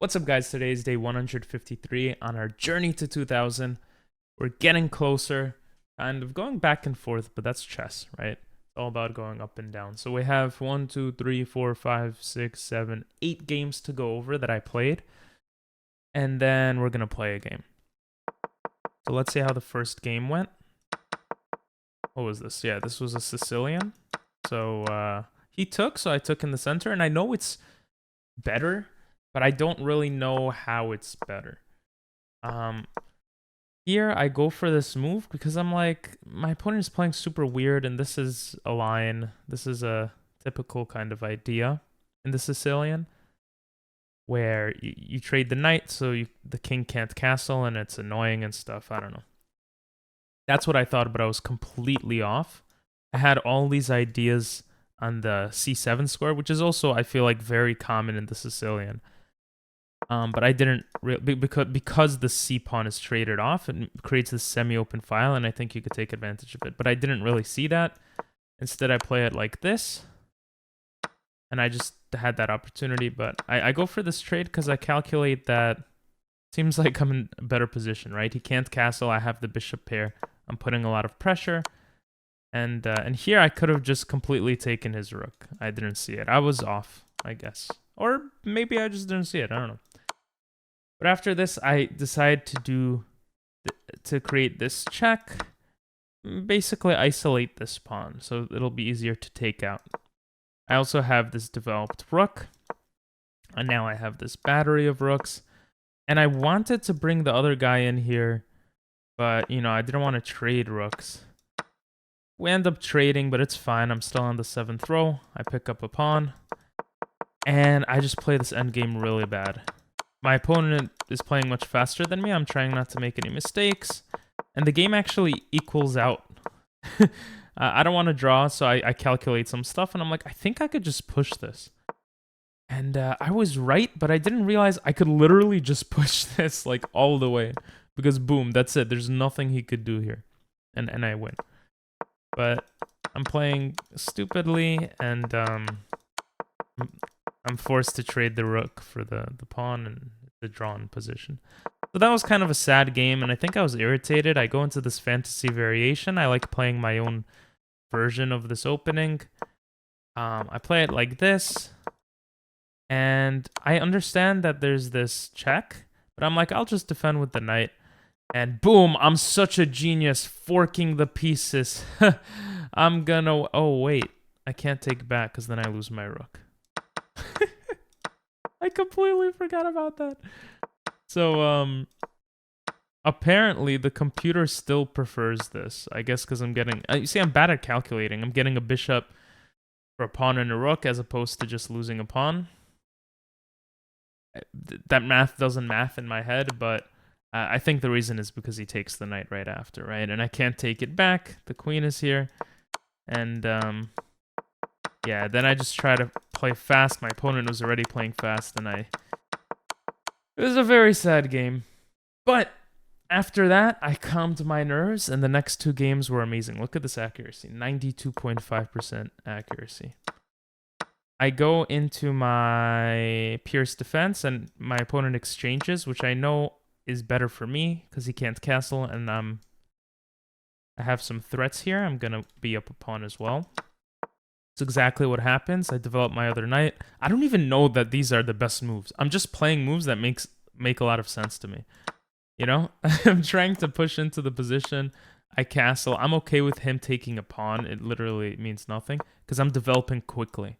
What's up, guys? Today is day 153 on our journey to 2000. We're getting closer, kind of going back and forth, but that's chess, right? It's all about going up and down. So we have 1, 2, 3, 4, 5, 6, 7, 8 games to go over that I played. And then we're going to play a game. So let's see how the first game went. What was this? Yeah, this was a Sicilian. So he took, so I took in the center. And I know it's better, but I don't really know how it's better. Here I go for this move because I'm like, my opponent is playing super weird, and this is a line. This is a typical kind of idea in the Sicilian, where you trade the knight so the king can't castle, and it's annoying and stuff. I don't know. That's what I thought, but I was completely off. I had all these ideas on the c7 square, which is also, I feel like, very common in the Sicilian. But I didn't because the c pawn is traded off, it creates this semi-open file, and I think you could take advantage of it. But I didn't really see that. Instead, I play it like this, and I just had that opportunity. But I go for this trade because I calculate that seems like I'm in a better position, right? He can't castle. I have the bishop pair. I'm putting a lot of pressure. And here I could have just completely taken his rook. I didn't see it. I was off, I guess. Or maybe I just didn't see it. I don't know. But after this, I decide to create this check. Basically isolate this pawn, so it'll be easier to take out. I also have this developed rook. And now I have this battery of rooks. And I wanted to bring the other guy in here, but, you know, I didn't want to trade rooks. We end up trading, but it's fine. I'm still on the 7th row. I pick up a pawn. And I just play this endgame really bad. My opponent is playing much faster than me. I'm trying not to make any mistakes. And the game actually equals out. I don't want to draw, so I calculate some stuff. And I'm like, I think I could just push this. And I was right, but I didn't realize I could literally just push this like all the way. Because boom, that's it. There's nothing he could do here. And I win. But I'm playing stupidly, and I'm forced to trade the rook for the pawn and the drawn position. So that was kind of a sad game, and I think I was irritated. I go into this fantasy variation. I like playing my own version of this opening. I play it like this, and I understand that there's this check, but I'm like, I'll just defend with the knight. And boom, I'm such a genius, forking the pieces. I'm gonna... Oh, wait. I can't take back because then I lose my rook. I completely forgot about that. So, apparently the computer still prefers this. I guess because I'm getting... You see, I'm bad at calculating. I'm getting a bishop for a pawn and a rook as opposed to just losing a pawn. That math doesn't math in my head, but... I think the reason is because he takes the knight right after, right? And I can't take it back. The queen is here. And, yeah, then I just try to play fast. My opponent was already playing fast, and It was a very sad game. But after that, I calmed my nerves, and the next 2 games were amazing. Look at this accuracy. 92.5% accuracy. I go into my Pierce defense, and my opponent exchanges, which I know is better for me because he can't castle, and I have some threats here. I'm gonna be up a pawn as well. It's exactly what happens. I develop my other knight. I don't even know that these are the best moves. I'm just playing moves that make a lot of sense to me. You know, I'm trying to push into the position. I castle. I'm okay with him taking a pawn. It literally means nothing because I'm developing quickly,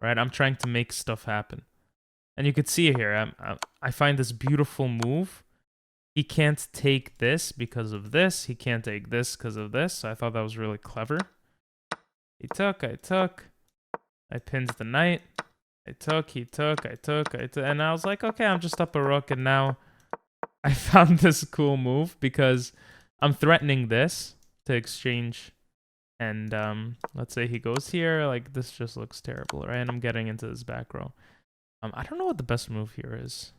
right? I'm trying to make stuff happen, and you could see here. I find this beautiful move. He can't take this because of this. He can't take this because of this. So I thought that was really clever. He took, I took. I pinned the knight. I took, he took, I took, and I was like, okay, I'm just up a rook, and now I found this cool move because I'm threatening this to exchange, and let's say he goes here, like this just looks terrible, right? And I'm getting into this back row. I don't know what the best move here is.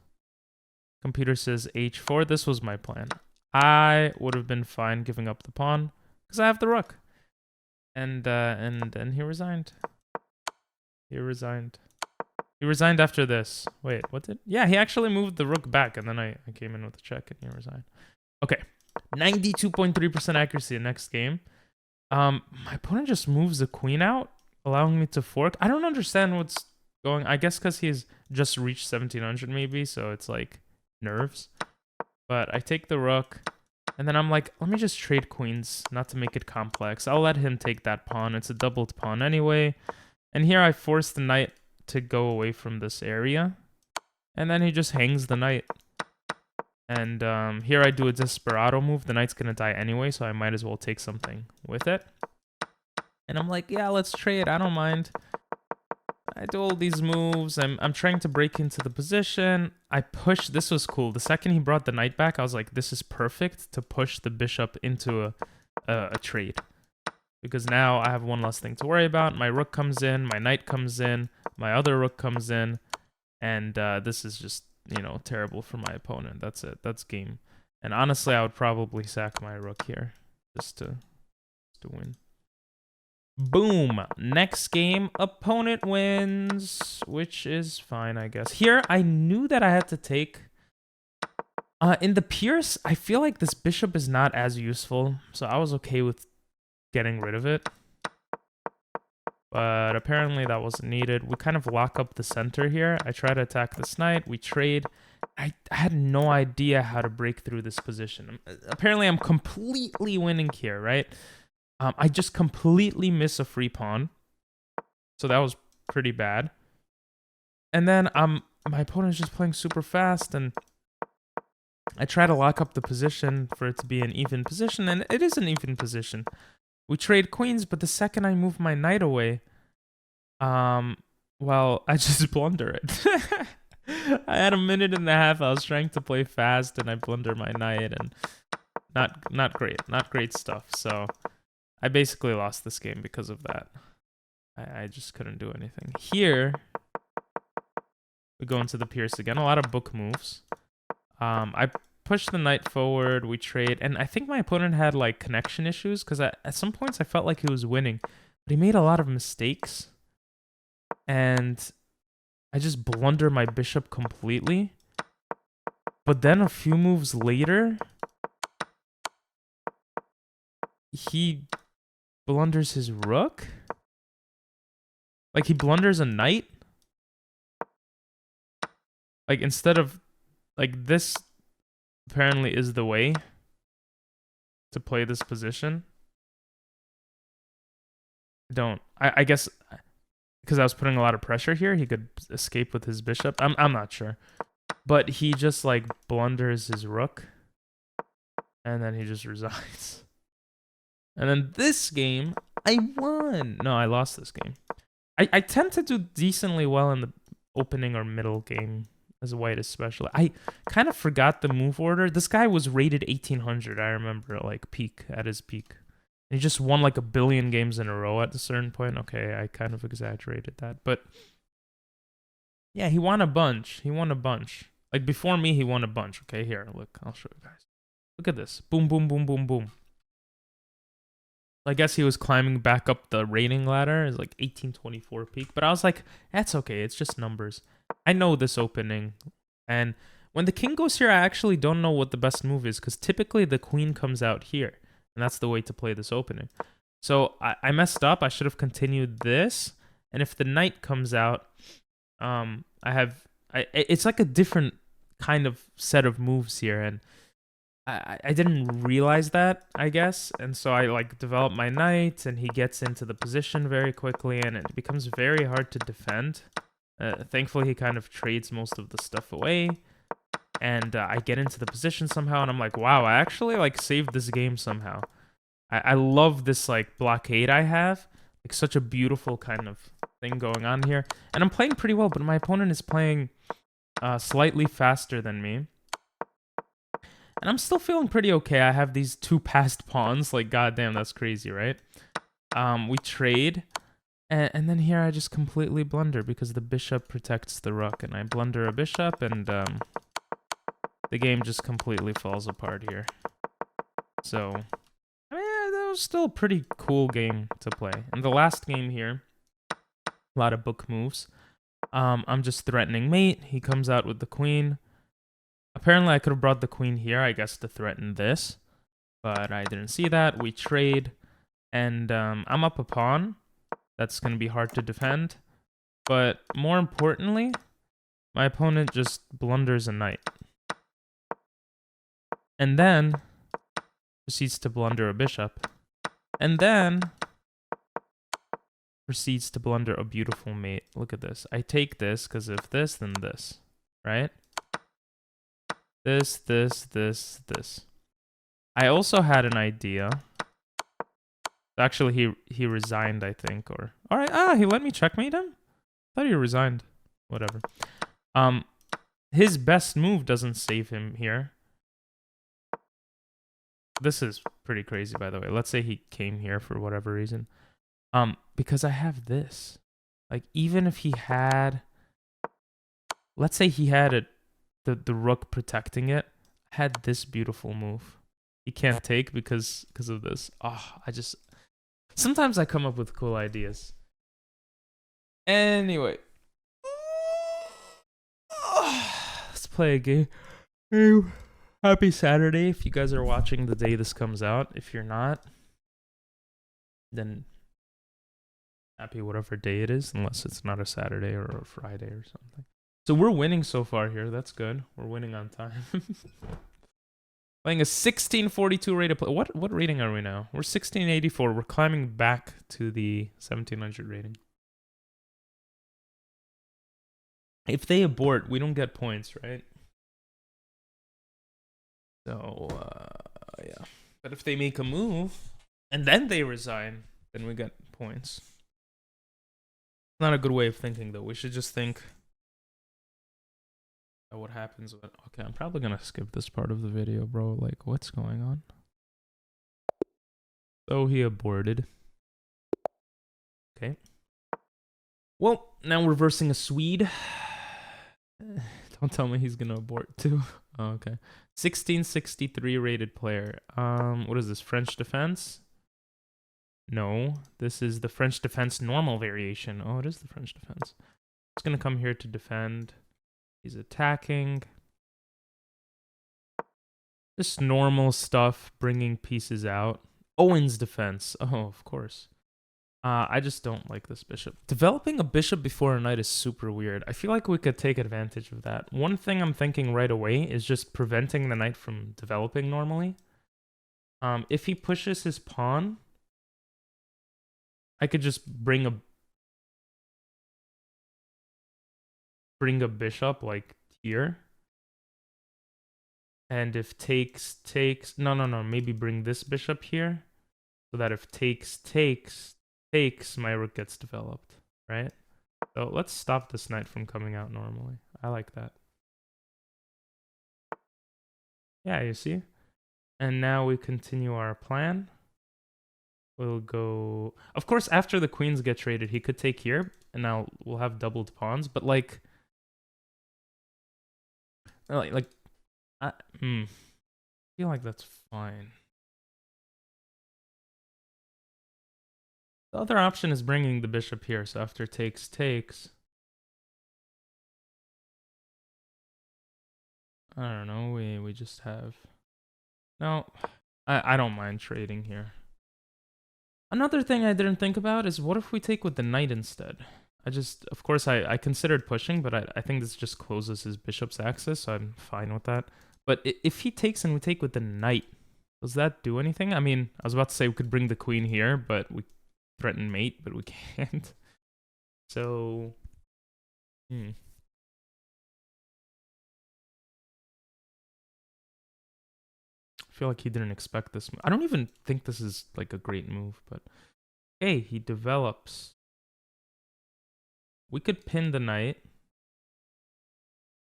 Computer says h4. This was my plan. I would have been fine giving up the pawn because I have the rook. And he resigned. He He resigned after this. Wait, what did? Yeah, he actually moved the rook back, and then I came in with a check, and he resigned. Okay, 92.3% accuracy next game. My opponent just moves the queen out, allowing me to fork. I don't understand what's going. I guess because he's just reached 1700 maybe, so it's like nerves. But I take the rook, and then I'm like, let me just trade queens, not to make it complex. I'll let him take that pawn. It's a doubled pawn anyway. And here I force the knight to go away from this area. And then he just hangs the knight. And here I do a desperado move. The knight's going to die anyway, so I might as well take something with it. And I'm like, yeah, let's trade. I don't mind. I do all these moves. I'm trying to break into the position. I push. This was cool. The second he brought the knight back, I was like, this is perfect to push the bishop into a trade. Because now I have one less thing to worry about. My rook comes in. My knight comes in. My other rook comes in. And this is just, you know, terrible for my opponent. That's it. That's game. And honestly, I would probably sack my rook here just to win. Boom. Next game, opponent wins, which is fine, I guess. Here, I knew that I had to take... in the Pierce, I feel like this bishop is not as useful, so I was okay with getting rid of it. But apparently that wasn't needed. We kind of lock up the center here. I try to attack this knight. We trade. I had no idea how to break through this position. Apparently I'm completely winning here, right? I just completely miss a free pawn. So that was pretty bad. And then my opponent's just playing super fast, and I try to lock up the position for it to be an even position, and it is an even position. We trade queens, but the second I move my knight away, well, I just blunder it. I had a minute and a half. I was trying to play fast, and I blunder my knight, and not great stuff. So I basically lost this game because of that. I just couldn't do anything. Here, we go into the Pierce again. A lot of book moves. I push the knight forward. We trade. And I think my opponent had, like, connection issues because at some points I felt like he was winning. But he made a lot of mistakes. And I just blunder my bishop completely. But then a few moves later, he blunders his rook. Like, he blunders a knight. Like, instead of... Like, this apparently is the way to play this position. I guess because I was putting a lot of pressure here, he could escape with his bishop. I'm not sure. But he just, like, blunders his rook. And then he just resigns. And then this game, I won. No, I lost this game. I tend to do decently well in the opening or middle game as a white especially. I kind of forgot the move order. This guy was rated 1800, I remember, like, at his peak. And he just won like 1 billion games in a row at a certain point. Okay, I kind of exaggerated that. But yeah, he won a bunch. Like, before me, he won a bunch. Okay, here, look, I'll show you guys. Look at this. Boom, boom, boom, boom, boom. I guess he was climbing back up the rating ladder. It's like 1824 peak. But I was like, that's okay. It's just numbers. I know this opening. And when the king goes here, I actually don't know what the best move is. Because typically the queen comes out here. And that's the way to play this opening. So I messed up. I should have continued this. And if the knight comes out, it's like a different kind of set of moves here. And I didn't realize that, I guess, and so I, like, develop my knight, and he gets into the position very quickly, and it becomes very hard to defend. Thankfully, he kind of trades most of the stuff away, and I get into the position somehow, and I'm like, wow, I actually, like, saved this game somehow. I love this, like, blockade I have, like, such a beautiful kind of thing going on here, and I'm playing pretty well, but my opponent is playing slightly faster than me. And I'm still feeling pretty okay. I have these 2 passed pawns. Like, goddamn, that's crazy, right? We trade. And then here I just completely blunder because the bishop protects the rook. And I blunder a bishop, and the game just completely falls apart here. So, I mean, that was still a pretty cool game to play. And the last game here, a lot of book moves. I'm just threatening mate. He comes out with the queen. Apparently, I could have brought the queen here, I guess, to threaten this. But I didn't see that. We trade. And I'm up a pawn. That's going to be hard to defend. But more importantly, my opponent just blunders a knight. And then proceeds to blunder a bishop. And then proceeds to blunder a beautiful mate. Look at this. I take this because if this, then this. Right? This, this, this, this. I also had an idea. Actually, he resigned, I think, or... Alright, he let me checkmate him? I thought he resigned. Whatever. His best move doesn't save him here. This is pretty crazy, by the way. Let's say he came here for whatever reason. Because I have this. Like, even if he had... Let's say he had the rook protecting it. I had this beautiful move. He can't take because of this. Sometimes I come up with cool ideas. Anyway. Let's play a game. Happy Saturday if you guys are watching the day this comes out. If you're not, then happy whatever day it is, unless it's not a Saturday or a Friday or something. So we're winning so far here. That's good. We're winning on time. Playing a 1642 rated play. What rating are we now? We're 1684. We're climbing back to the 1700 rating. If they abort, we don't get points, right? So, yeah. But if they make a move, and then they resign, then we get points. Not a good way of thinking, though. We should just think about what happens when... Okay, I'm probably gonna skip this part of the video, bro. Like, what's going on? So he aborted. Okay. Well, now we're versing a Swede. Don't tell me he's gonna abort too. Oh, okay. 1663 rated player. What is this? French defense? No, this is the French defense normal variation. Oh, it is the French defense. He's gonna come here to defend. He's attacking. Just normal stuff, bringing pieces out. Owen's defense. Oh, of course. I just don't like this bishop. Developing a bishop before a knight is super weird. I feel like we could take advantage of that. One thing I'm thinking right away is just preventing the knight from developing normally. If he pushes his pawn, I could just bring a bishop like here. And if takes... No, maybe bring this bishop here. So that if takes, my rook gets developed, right? So let's stop this knight from coming out normally. I like that. Yeah, you see? And now we continue our plan. We'll go... Of course, after the queens get traded, he could take here. And now we'll have doubled pawns. But like... I feel like that's fine. The other option is bringing the bishop here. So after takes... I don't know. We just have... No, I don't mind trading here. Another thing I didn't think about is what if we take with the knight instead? Of course, I considered pushing, but I think this just closes his bishop's axis, so I'm fine with that. But if he takes and we take with the knight, does that do anything? I mean, I was about to say we could bring the queen here, but we threaten mate, but we can't. So, I feel like he didn't expect this. I don't even think this is like a great move, but hey, he develops. We could pin the knight.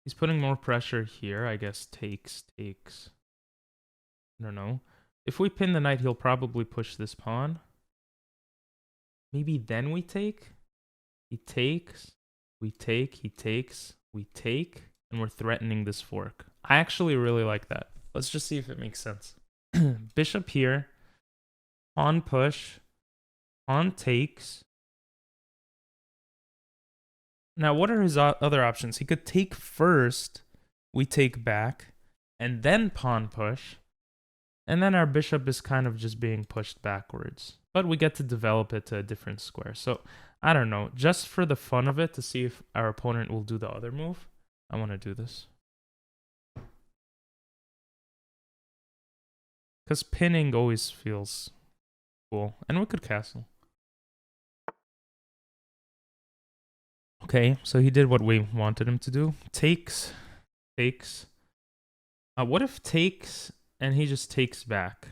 He's putting more pressure here. I guess takes. I don't know. If we pin the knight, he'll probably push this pawn. Maybe then we take. He takes. We take. He takes. We take. And we're threatening this fork. I actually really like that. Let's just see if it makes sense. Bishop here. Pawn push. Pawn takes. Now, what are his other options? He could take first, we take back, and then pawn push. And then our bishop is kind of just being pushed backwards. But we get to develop it to a different square. So, I don't know. Just for the fun of it, to see if our opponent will do the other move, I want to do this. Because pinning always feels cool. And we could castle. Okay, so he did what we wanted him to do. Takes. What if takes and he just takes back?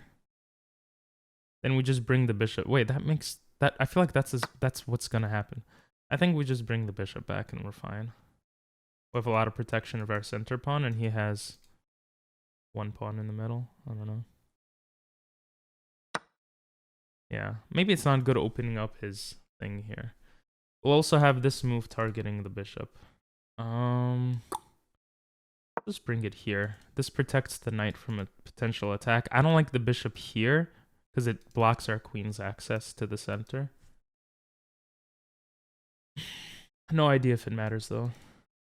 Then we just bring the bishop. Wait, that makes that. I feel like that's what's gonna happen. I think we just bring the bishop back and we're fine. We have a lot of protection of our center pawn, and he has one pawn in the middle. I don't know. Yeah, maybe it's not good opening up his thing here. We'll also have this move targeting the bishop. Just bring it here. This protects the knight from a potential attack. I don't like the bishop here because it blocks our queen's access to the center. No idea if it matters though.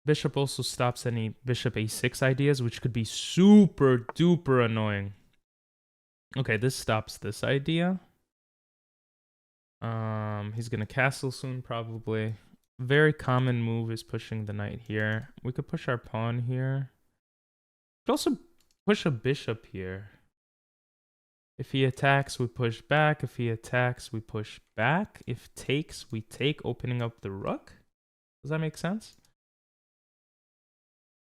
Bishop also stops any bishop a6 ideas, which could be super duper annoying. Okay, this stops this idea. He's gonna castle soon probably. Very common move is pushing the knight here. We could push our pawn here. We could also push a bishop here. If he attacks, we push back. If he attacks, we push back. If takes, we take, opening up the rook. Does that make sense?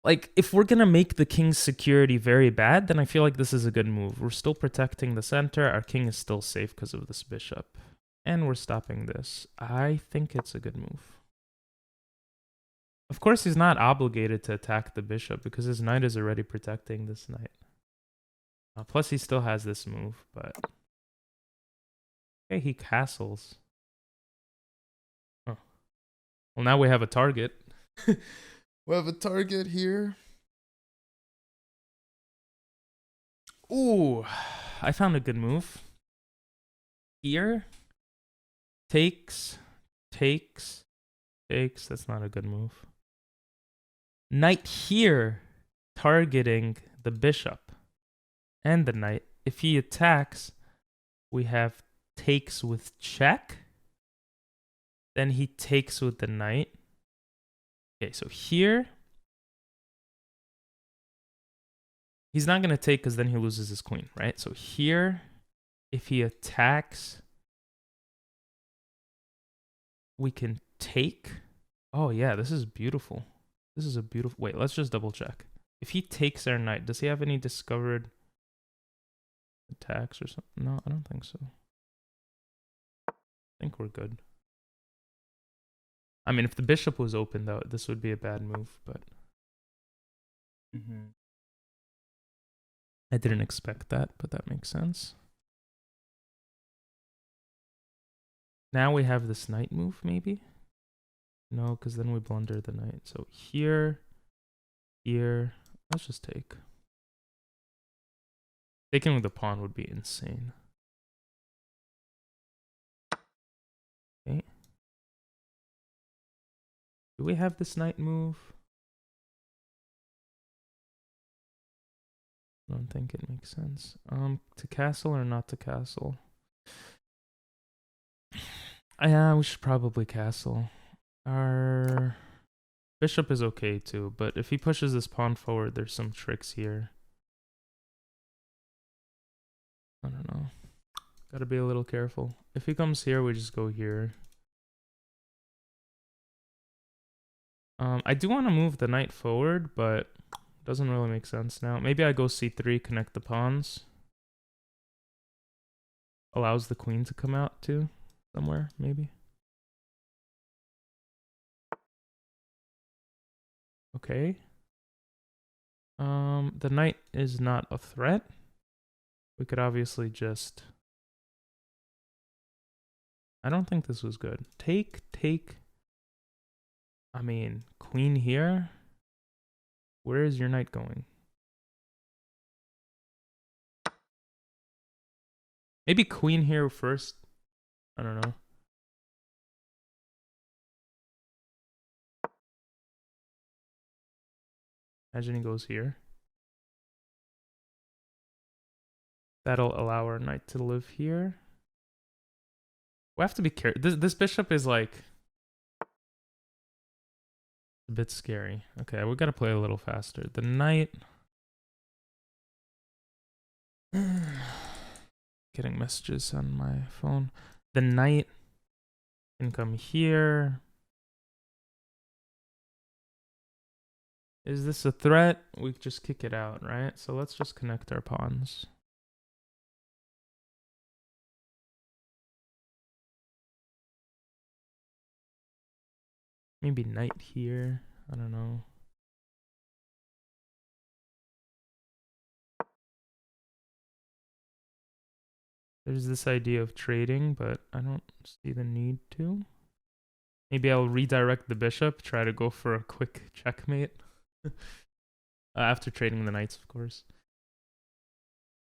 Like, if we're gonna make the king's security very bad, then I feel like this is a good move. We're still protecting the center. Our king is still safe because of this bishop. And we're stopping this. I think it's a good move. Of course, he's not obligated to attack the bishop because his knight is already protecting this knight. Plus, he still has this move, but... Okay, he castles. Oh. Well, now we have a target. We have a target here. Ooh, I found a good move. Here. Takes. That's not a good move. Knight here, targeting the bishop and the knight. If he attacks, we have takes with check. Then he takes with the knight. Okay, so here, he's not going to take because then he loses his queen, right? So here, if he attacks, we can take. Oh, yeah, this is beautiful. This is a beautiful... Wait, let's just double check. If he takes our knight, does he have any discovered attacks or something? No, I don't think so. I think we're good. I mean, if the bishop was open, though, this would be a bad move, but... I didn't expect that, but that makes sense. Now we have this knight move, maybe? No, because then we blunder the knight. So here, let's just take. Taking with the pawn would be insane. Okay. Do we have this knight move? I don't think it makes sense. To castle or not to castle? Yeah, we should probably castle. Our bishop is okay too, but if he pushes this pawn forward, there's some tricks here. I don't know. Gotta be a little careful. If he comes here, we just go here. I do want to move the knight forward, but doesn't really make sense now. Maybe I go c3, connect the pawns. Allows the queen to come out too, somewhere, maybe. Okay. The knight is not a threat. We could obviously just... I don't think this was good. Take. I mean, queen here. Where is your knight going? Maybe queen here first. I don't know. Imagine he goes here. That'll allow our knight to live here. We have to be careful. This bishop is like a bit scary. Okay, we gotta play a little faster. The knight. Getting messages on my phone. The knight can come here. Is this a threat? We just kick it out, right? So let's just connect our pawns. Maybe knight here. I don't know. There's this idea of trading, but I don't see the need to. Maybe I'll redirect the bishop, try to go for a quick checkmate. After trading the knights, of course.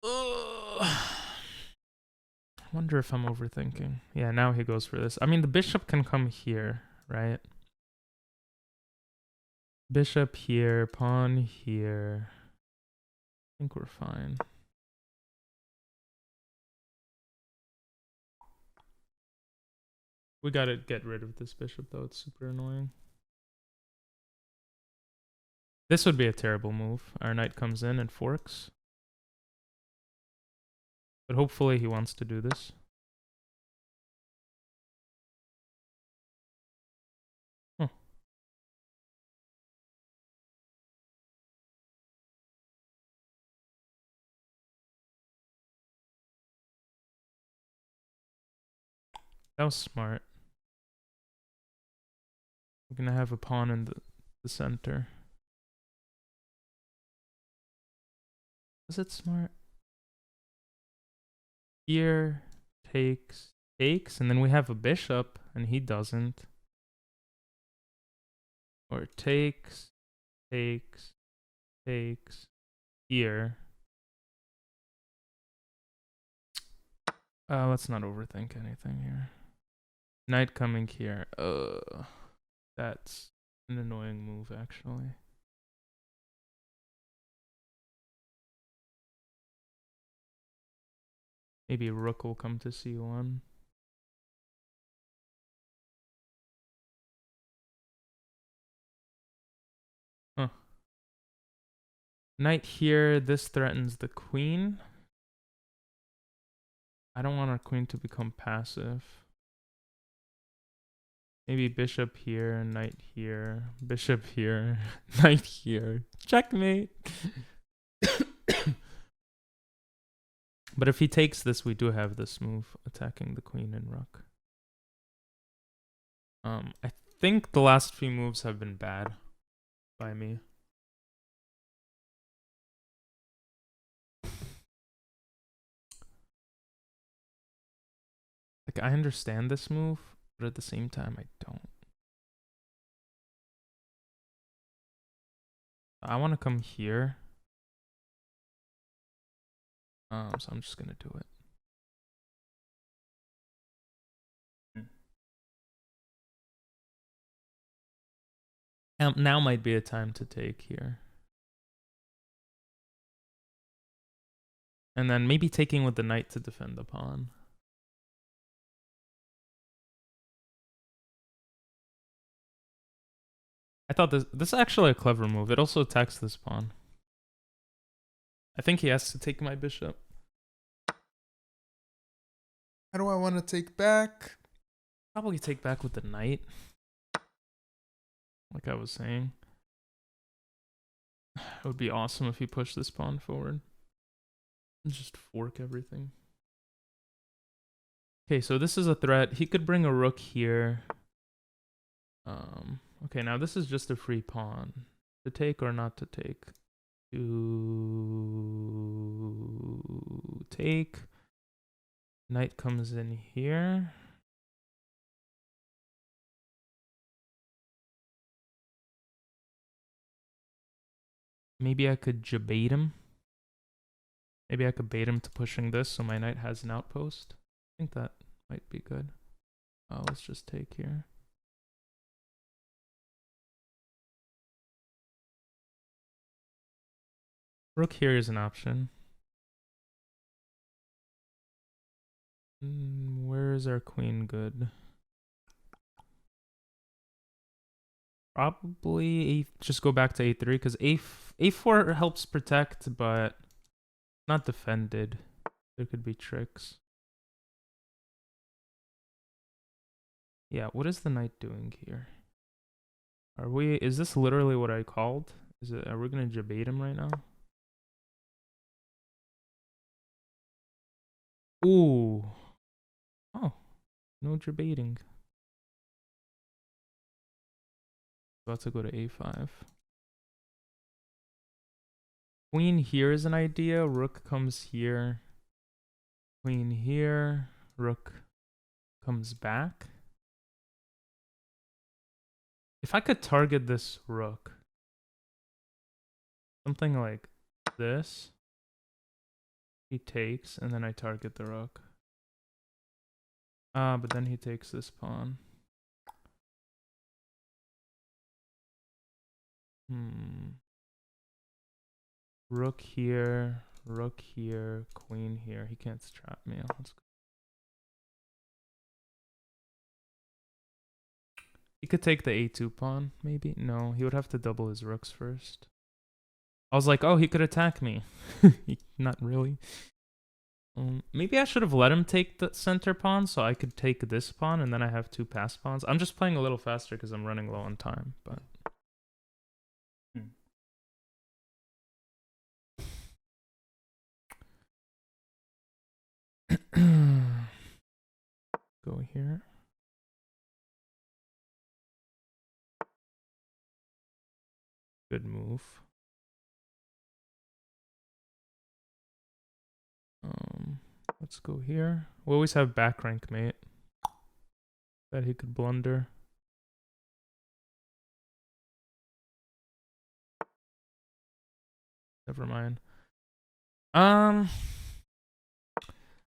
I wonder if I'm overthinking. Yeah, now he goes for this. I mean, the bishop can come here, right? Bishop here, pawn here. I think we're fine. We gotta get rid of this bishop, though. It's super annoying. This would be a terrible move. Our knight comes in and forks. But hopefully he wants to do this. Huh. That was smart. We're gonna have a pawn in the center. Was it smart? Here, takes, and then we have a bishop, and he doesn't. Or takes, here. Let's not overthink anything here. Knight coming here. That's an annoying move, actually. Maybe rook will come to c1. Huh. Knight here. This threatens the queen. I don't want our queen to become passive. Maybe bishop here, knight here, bishop here, knight here. Checkmate. But if he takes this, we do have this move, attacking the queen and rook. I think the last few moves have been bad by me. Like, I understand this move, but at the same time, I don't. I want to come here. So I'm just gonna do it. Now might be a time to take here. And then maybe taking with the knight to defend the pawn. I thought this is actually a clever move. It also attacks this pawn. I think he has to take my bishop. How do I want to take back? Probably take back with the knight. Like I was saying. It would be awesome if he pushed this pawn forward. And just fork everything. Okay, so this is a threat. He could bring a rook here. Okay, now this is just a free pawn. To take or not to take? To take. Knight comes in here. Maybe I could jabait him. Maybe I could bait him to pushing this so my knight has an outpost. I think that might be good. Let's just take here. Rook here is an option. Where is our queen good? Probably just go back to a3 because a4 helps protect, but not defended. There could be tricks. Yeah, what is the knight doing here? Is this literally what I called? Are we gonna debate him right now? Ooh. Oh, no debating. About to go to a5. Queen here is an idea. Rook comes here. Queen here. Rook comes back. If I could target this rook, something like this, he takes, and then I target the rook. But then he takes this pawn. Rook here, queen here. He can't trap me. Let's go. He could take the a2 pawn, maybe. No, he would have to double his rooks first. I was like, oh, he could attack me. Not really. Maybe I should have let him take the center pawn so I could take this pawn and then I have two pass pawns. I'm just playing a little faster because I'm running low on time, but... Go here. Good move. Let's go here. We always have back rank mate that he could blunder. Never mind. I'm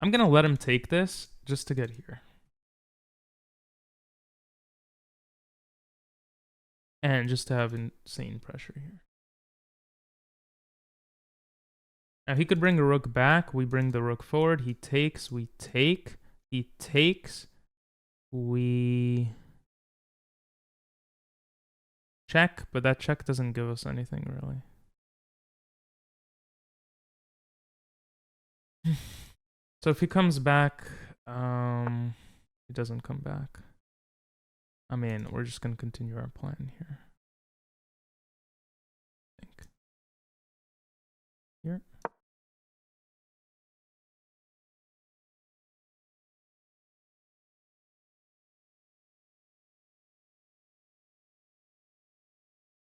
gonna let him take this just to get here. And just to have insane pressure here. Now he could bring a rook back. We bring the rook forward. He takes. We take. He takes. We check, but that check doesn't give us anything really. So if he comes back, he doesn't come back. I mean, we're just gonna continue our plan here. I think. Here.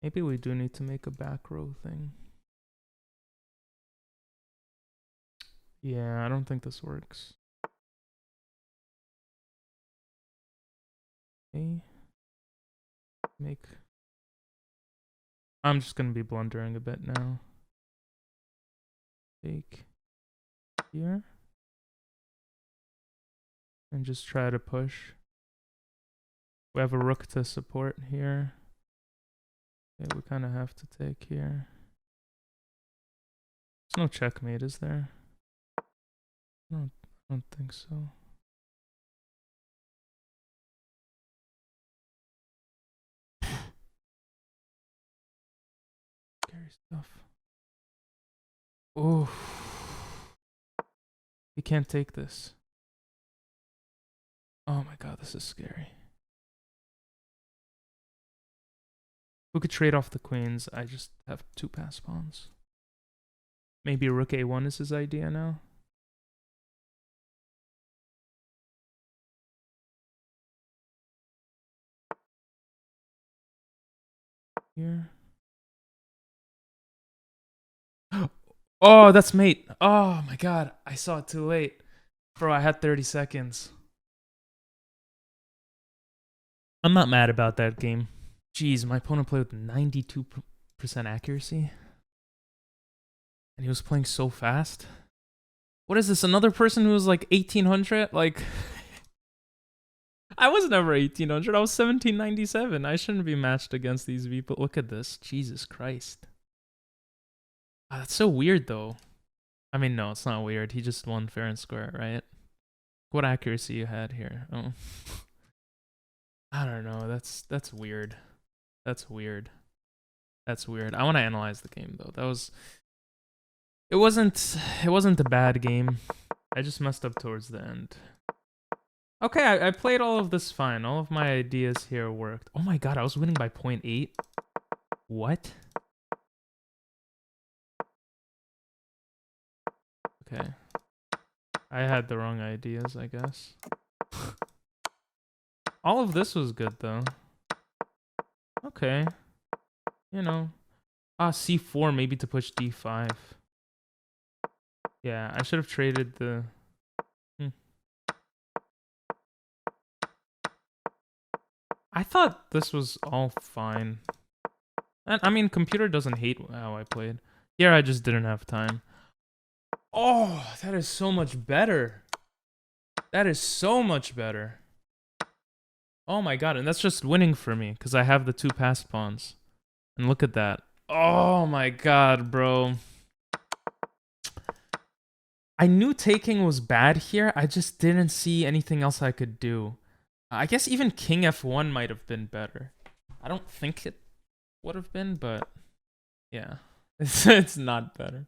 Maybe we do need to make a back row thing. Yeah, I don't think this works. Okay. I'm just gonna be blundering a bit now. Take here. And just try to push. We have a rook to support here. Okay, we kind of have to take here. There's no checkmate, is there? I don't think so. Scary stuff. Oh, he can't take this. Oh my god, this is scary. Who could trade off the queens? I just have two pass pawns. Maybe rook a1 is his idea now. Here. Oh, that's mate. Oh my god, I saw it too late. Bro, I had 30 seconds. I'm not mad about that game. Jeez, my opponent played with 92% accuracy. And he was playing so fast. What is this? Another person who was like 1800? Like, I was never 1800. I was 1797. I shouldn't be matched against these people. Look at this. Jesus Christ. That's so weird, though. I mean, no, it's not weird. He just won fair and square, right? What accuracy you had here? Oh, I don't know. That's weird. That's weird. That's weird. I want to analyze the game though. It wasn't a bad game. I just messed up towards the end. Okay, I played all of this fine. All of my ideas here worked. Oh my god, I was winning by 0.8. What? Okay. I had the wrong ideas, I guess. All of this was good though. Okay. You know. C4 maybe to push D5. Yeah, I should have traded the... I thought this was all fine. And, I mean, computer doesn't hate how I played. Here, I just didn't have time. Oh, that is so much better. That is so much better. Oh my god, and that's just winning for me, because I have the 2 passed pawns. And look at that. Oh my god, bro. I knew taking was bad here, I just didn't see anything else I could do. I guess even king f1 might have been better. I don't think it would have been, but yeah. It's not better.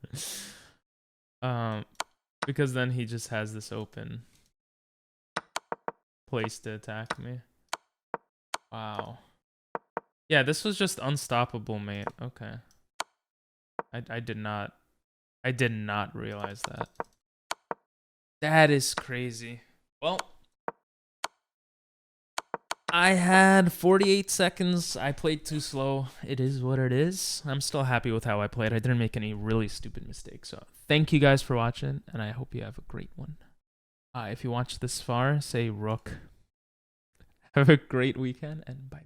Because then he just has this open place to attack me. Wow. Yeah, this was just unstoppable, mate. Okay. I did not realize that. That is crazy. Well, I had 48 seconds. I played too slow. It is what it is. I'm still happy with how I played. I didn't make any really stupid mistakes. So thank you guys for watching, and I hope you have a great one. If you watched this far, say rook. Have a great weekend, and bye.